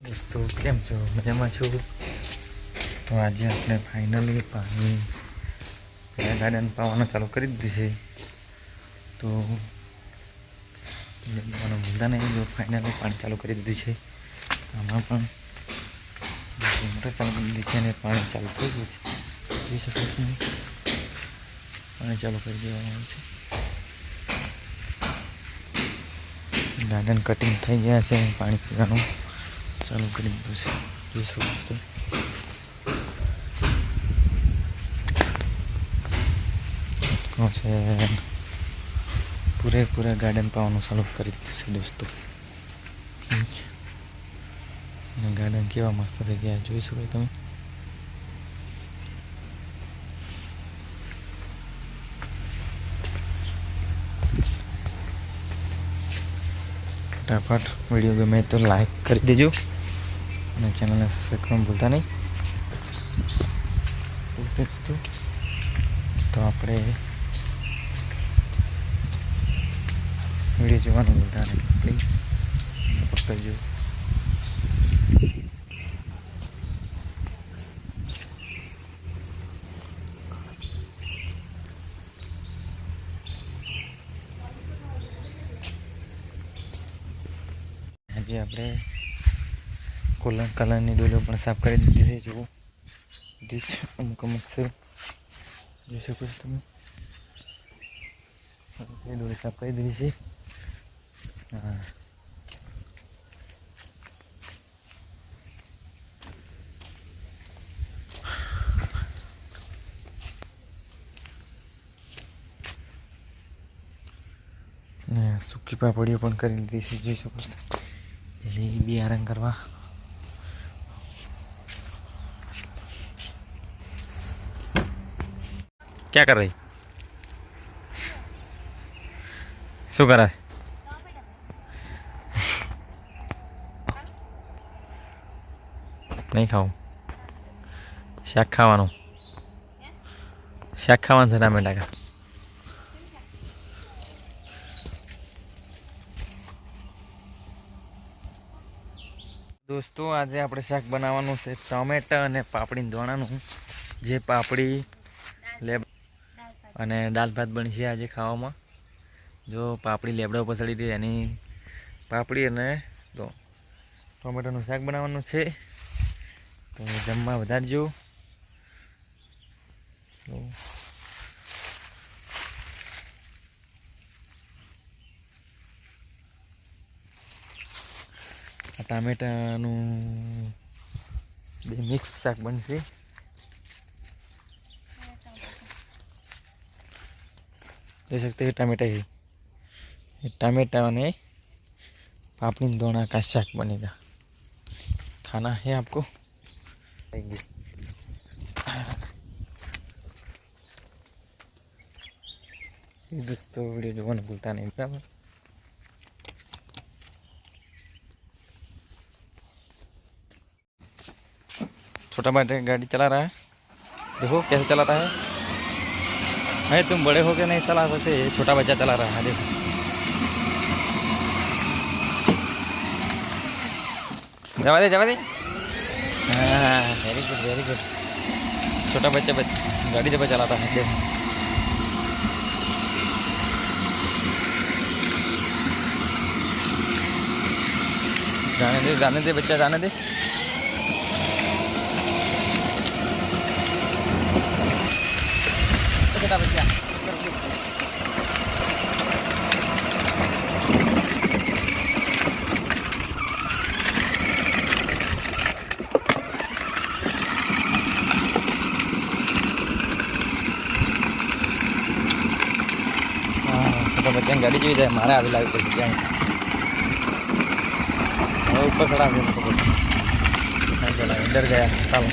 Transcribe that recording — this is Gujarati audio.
દોસ્તો કેમ છો? મજામાં છો? તો આજે આપણે ફાઇનલી પાણી ગાર્ડન પાવાનું ચાલુ કરી દીધું છે. તો મને ભૂલતા નહીં, જો ફાઇનલી પાણી ચાલુ કરી દીધું છે. આમાં પણ મોટર ચાલુ કરી દીધી છે અને પાણી ચાલુ થઈ ગયું છે. જોઈ શકો છો, પાણી ચાલુ કરી દેવામાં આવ્યું છે. ગાર્ડન કટિંગ થઈ ગયા છે, પાણી પીવાનું ચાલુ કરી દીધું છે. જોઈ શકો છો. છે પૂરેપૂરા ગાર્ડન પાવાનું ચાલુ કરી દીધું છે દોસ્તો. અને ગાર્ડન કેવા મસ્ત થઈ ગયા જોઈ શકો તમે. ફટાફટ વિડીયો ગમે તો લાઈક કરી દેજો અને ચેનલને સબસ્ક્રાઈબ કરવાનું ભૂલતા નહીં. તો આપણે વિડીયો જોવાનું ભૂલતા નહીં, પ્લીઝ સપોર્ટ કરજો. આજે આપણે કલરની ડોલો પણ સાફ કરી દીધી છે. જુઓ અમુક છે, જોઈ શકો છો તમે. ડોલી સાફ કરી દીધી છે. હા, સૂકી પાપડીઓ પણ કરી લીધી છે, જોઈ શકો છો. જલ્દી બિયારણ કરવા ક્યાં કર રહી? શું કરે? નહીં ખાવું, શાક ખાવાનું. શાક ખાવાનું છે ટામેટા કા. દોસ્તો આજે આપણે શાક બનાવવાનું છે ટમેટા અને પાપડી ધોણાનું. જે પાપડી લેબ અને દાળ ભાત બનશે આજે ખાવામાં. જો પાપડી લેબડા ઉપર ચડી રહી, એની પાપડી અને તો ટમેટાનું શાક બનાવવાનું છે. તો જમવા વધારજો. ટામેટાનું બે મિક્સ શાક બનશે. देख सकते हैं टमाटर ही, टमाटा और पापड़ी दोना का शाक बनेगा. खाना है आपको? दोस्तों वीडियो जो भूलता नहीं, बराबर. छोटा बेटा गाड़ी चला रहा है, देखो कैसे चलाता है. है तुम बड़े हो के नहीं चला सकते, छोटा बच्चा चला रहा है. देखो जवा दे जवा दे. हाँ वेरी गुड वेरी गुड. छोटा बच्चा गाड़ी जब चलाता है. देखो जाने दे बच्चा, जाने दे. छोटा बच्चा छोटा बच्चा गाड़ी जी जाए मारे आगे लागे पड़ जाए. ऊपर खड़ा है, डर गया साल.